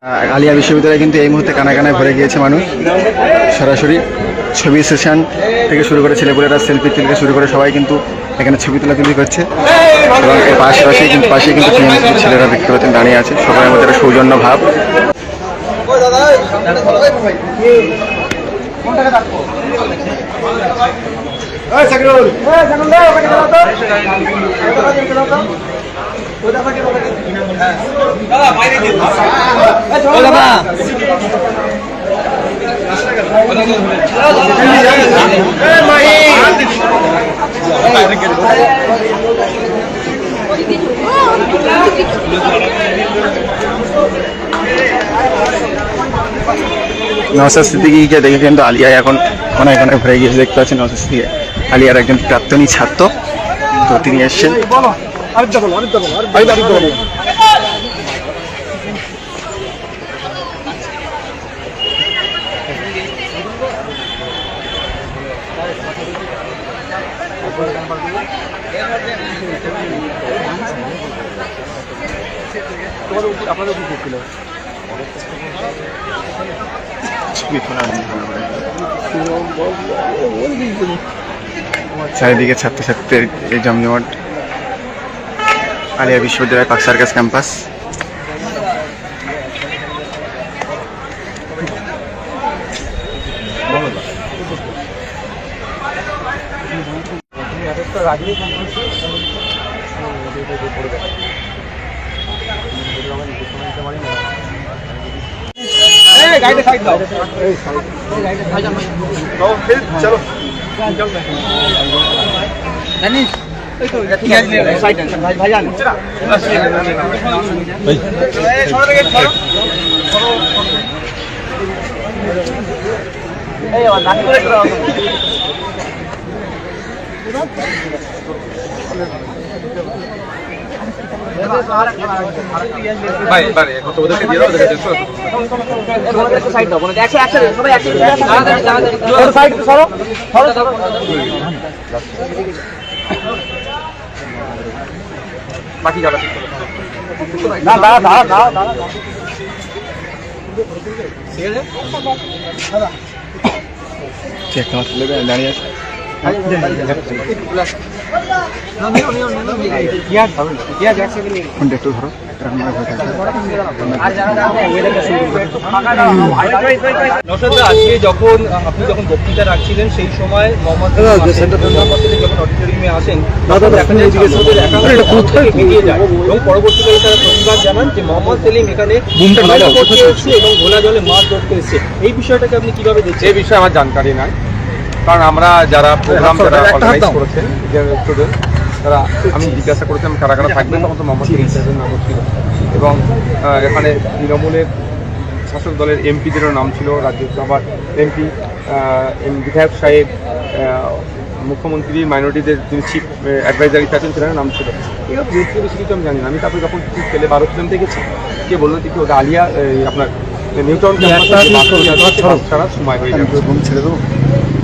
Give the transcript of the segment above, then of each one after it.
আলিয়া বিশ্ববিদ্যালয়ে কিন্তু এই মুহূর্তে কানায় কানায় ভরে গিয়েছে মানুষ। সরাসরি ছবি সেশন থেকে শুরু করে ছেলেপুলেরা সেলফি থেকে শুরু করে সবাই কিন্তু এখানে ছবি তোলাতুলি করছে। এবং এর পাশে কিন্তু টিএমসির ছেলেরা দেখতে পাচ্ছেন দাঁড়িয়ে আছে, সবার মধ্যে একটা সৌজন্য ভাব। নওশাদ সিদ্দিকীকে দেখে কিন্তু আলিয়া এখন অনেক ভরে গিয়েছে, দেখতে পাচ্ছেন। নওশাদ সিদ্দিকী আলিয়ার একজন প্রাক্তনী ছাত্র, তো তিনি এসছেন। চারিদিকে ছাত্রছাত্রীদের এই জমজমাট আলিয়া বিশ্ববিদ্যালয় পার্ক সার্কাস ক্যাম্পাস। চলো বাকি যাবে না, দাঁড়িয়ে আছে। একটু ধরো, আজকে যখন আপনি বক্তৃতা রাখছিলেন সেই সময় মোহাম্মদ যখন অডিটোরিয়ামে আসেন বেরিয়ে যায় এবং পরবর্তীকালে তারা প্রতিবাদ জানান যে মোহাম্মদ সেলিম এখানে করতে এসেছে এবং ঘোলা জলে মাছ ধরতে এসেছে। এই বিষয়টাকে আপনি কিভাবে দেখছেন? এই বিষয়ে আমার জানকারি নাই, কারণ আমরা যারা প্রোগ্রাম অর্গানাইজ করেছেন স্টুডেন্ট তারা, আমি জিজ্ঞাসা করেছিলাম কারা কারা থাকবেন, তখন তো মোহাম্মদ সেলিম সাহেবের নাম ছিল এবং এখানে তৃণমূলের শাসক দলের এমপিদেরও নাম ছিল, রাজ্যসভার এমপি, বিধায়ক সাহেব, মুখ্যমন্ত্রীর মাইনরিটিদের যিনি চিফ অ্যাডভাইজারি আছেন সেখানে নাম ছিল। এগুলো বেশি কিছু আমি জানি না। আমি তারপরে যখন কিছু ছেলে 12 জন দেখেছি, কে বললো যে ওটা আলিয়া আপনার নিউটাউন ছাড়া সময় হয়ে যাবে, ছেড়ে দেবো।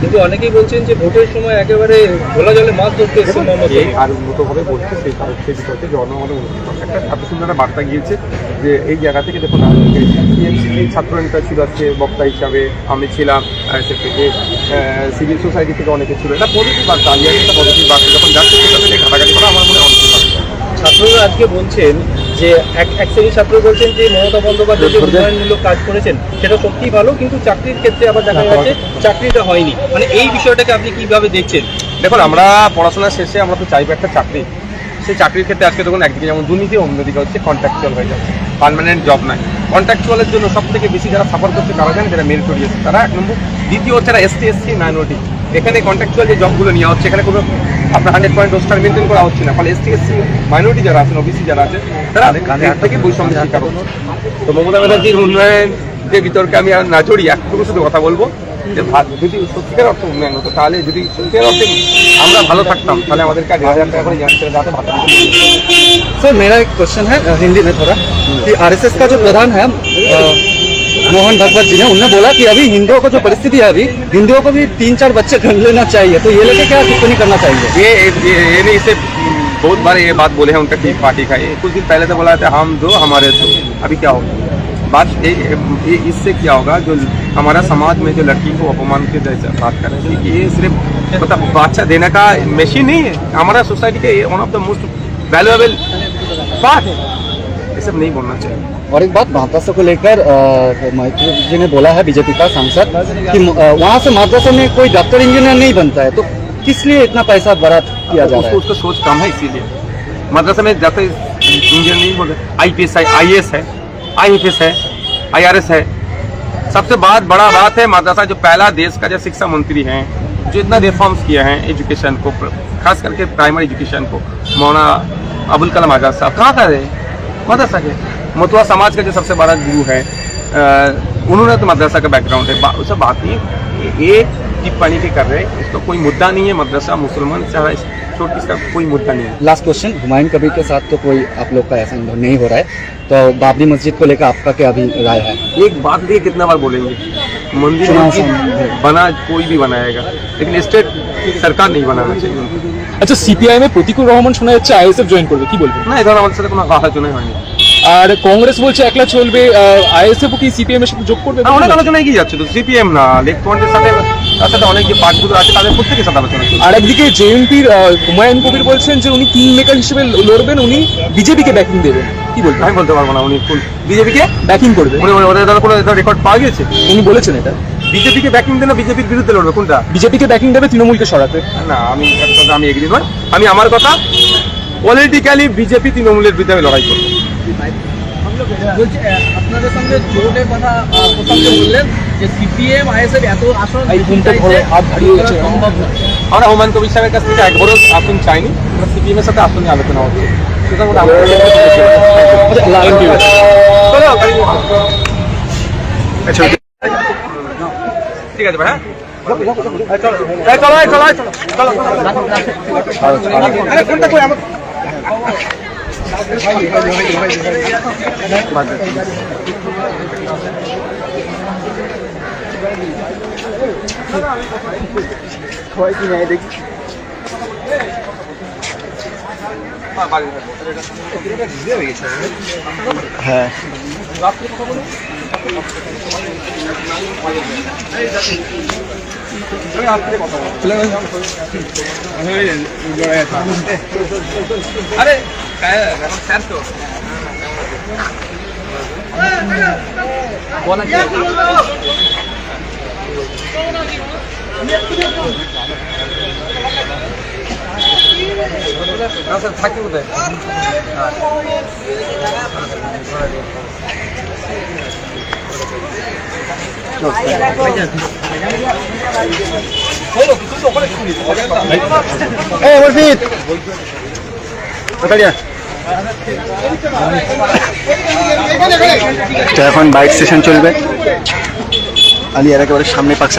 কিন্তু অনেকেই বলছেন যে ভোটের সময় একেবারে ঘোলা জলে মাছ ধরতে এসেছে মোহাম্মদ সেলিম। আর উন্নতভাবে বলছে সেই বিষয়তে জনগণের একটা এত সুন্দর একটা বার্তা গিয়েছে যে এই জায়গা থেকে দেখুন টিএমসি ছাত্র নেতা ছিল আজকে বক্তা হিসাবে, আমি ছিলাম থেকে সিভিল সোসাইটি থেকে অনেকে ছিল। এটা পজিটিভ বার্তা, আলিয়া একটা পজিটিভ বার্তা যখন যাচ্ছে সেটা থেকে ঘাটাঘাটি করা আমার মনে অনেক বার্তা। ছাত্ররা আজকে বলছেন যে এক শ্রেণীর ছাত্র বলছেন যে মমতা বন্দ্যোপাধ্যায় যে উন্নয়নমূলক কাজ করেছেন সেটা সত্যিই ভালো, কিন্তু চাকরির ক্ষেত্রে আবার দেখা যাচ্ছে চাকরিটা হয়নি। মানে এই বিষয়টাকে আপনি কিভাবে দেখছেন? দেখুন, আমরা পড়াশোনা শেষে আমরা তো চাইবো একটা চাকরি। সেই চাকরির ক্ষেত্রে আজকে দেখুন একদিকে যেমন দুর্নীতি, অন্যদিকে হচ্ছে কন্ট্রাকচুয়াল হয়ে যাচ্ছে, পার্মানেন্ট জব নাই। কন্ট্রাকচুয়ালের জন্য সব থেকে বেশি যারা সাফার করছে তারা জানেন, যারা মেরিটোরিয়াস তারা 1 নম্বর। দ্বিতীয় হচ্ছে যারা এসসি মাইনরিটি, এখানে কন্ট্রাকচুয়াল যে জবগুলো নেওয়া হচ্ছে এখানে কোনো আপনার 100% রোস্টার মেনটেন করা হচ্ছে না। ফলে এসসি মাইনরিটি যারা আছেন, ওবিসি যারা আছে, তারা থেকে বৈষম্যের শিকার হচ্ছে। তো মমতা ব্যানার্জির উন্নয়নের বিতর্কে আমি আর না জড়িয়ে একটুকু শুধু কথা বলবো যে যদি সত্যিকার অর্থে উন্নয়ন হতো, তাহলে যদি সত্যিকার অর্থে আমরা ভালো থাকতাম, তাহলে আমাদেরকে 1000 টাকা করে যাতে ভাতা। सर मेरा एक क्वेश्चन है हिंदी में थोड़ा, कि आरएसएस का जो प्रधान है मोहन भागवत जी ने, उन्होंने बोला कि अभी हिंदुओं का जो परिस्थिति है, अभी हिंदुओं को भी 3-4 बच्चे कर लेना चाहिए, तो ये लेके क्या टिप्पणी करना चाहिए? ये नहीं, इसे बहुत बार ये बात बोले हैं उनका पार्टी का। कुछ दिन पहले तो बोला था हम दो हमारे दो, अभी क्या होगा? बात इससे क्या होगा, जो हमारा समाज में जो लड़की को अपमान के जैसे बात कर रहे हैं, ये सिर्फ मतलब बादशाह देने का मशीन नहीं है, हमारा सोसाइटी के one of the most valuable बात है, ये सब नहीं बोलना चाहिए। और एक बात माद्रासा को लेकर मैत्री जी ने बोला है, बीजेपी का सांसद, कि वहाँ से माद्रासा में कोई डॉक्टर इंजीनियर नहीं बनता है, तो किस लिए इतना पैसा बरात किया जा रहा है? उसका सोच कम है, इसीलिए मद्रासा में डॉक्टर इंजीनियर नहीं बोल रहे, IPS है, IAS है, IFS है, IRS है। सबसे बड़ा बात है मद्रासा जो पहला देश का जो शिक्षा मंत्री हैं, जो इतना रिफॉर्म्स किए हैं एजुकेशन को, खास करके प्राइमरी एजुकेशन को, मौलाना अबुल कलाम आजाद साहब कहाँ का है? मद्रासा के। मतुआ समाज का जो सबसे बड़ा गुरु है, उन्होंने तो मद्रासा का बैकग्राउंड है, उससे बात नहीं है। एक टिप्पणी के कर रहे हैं, इसका कोई मुद्दा नहीं है, मद्रसा मुसलमान चाहे छोटी, इसका कोई मुद्दा नहीं है। लास्ट क्वेश्चन, हुमायूं कबीर के साथ तो कोई आप लोग का ऐसा अनुभव नहीं हो रहा है, तो बाबरी मस्जिद को लेकर आपका क्या अभी राय है? एक बात लिए कितना बार बोलेंगे, मंदिर बना कोई भी बनाएगा, लेकिन स्टेट सरकार नहीं बनाना चाहिए। আচ্ছা, সিপিআইএম এর প্রতিকুল রহমান শোনা যাচ্ছে আইএসএফ জয়েন করবে, কি বলবেন? না, এই ধরনের আমাদের সাথে কোনো আলোচনাই হয়নি। আর কংগ্রেস বলছে একলা চলবে, আইএসএফ কি সিপিএম এর সাথে যোগ করবে? অনেক আলোচনা এগিয়ে যাচ্ছে, তো সিপিএম না, লেফট ফ্রন্টের সাথে, তার সাথে অনেক যে পার্টিগুলো আছে তাদের প্রত্যেকের সাথে আলোচনা চলছে। আর একদিকে জেএমপির হুমায়ুন কবির বলছেন যে উনি কিং মেকার হিসেবে লড়বেন, উনি বিজেপিকে ব্যাকিং দেবেন, কি বলবেন? আমি বলতে পারবো না উনি কোন বিজেপিকে ব্যাকিং করবে, ওদের দ্বারা কোনো রেকর্ড পাওয়া গেছে? উনি বলেছেন এটা। বিজেপিকে ব্যাকিং দেন না বিজেপির বিরুদ্ধে লড়বে, কোনটা? বিজেপিকে ব্যাকিং দেবে, তৃণমূলকে সরাতে। না, আমি এগ্রি নয়। আমি আমার কথা পলিটিক্যালি বিজেপি তৃণমূলের বিরুদ্ধে আমি লড়াই করবো। বলছি আপনাদের সঙ্গে জোটের কথা প্রসঙ্গে বললেন যে সিপিএম আইএসএফ এত আসন এই ঘুমটা ধরে হাত ভারিয়ে গেছে। সম্ভব নয়। আমরা হুমায়ুন কবির সাহেবের কাছ থেকে একবারও আসন চাইনি, আমরা সিপিএমের সাথে আসন নিয়ে আলোচনা হচ্ছে, সুতরাং ঠিক আছে ভাই, হ্যাঁ, আরে স্যার তো স্যার থাকি কোথায়? তো এখন বাইক সেশন চলবে, আলিয়ার একেবারে সামনে পাকসা।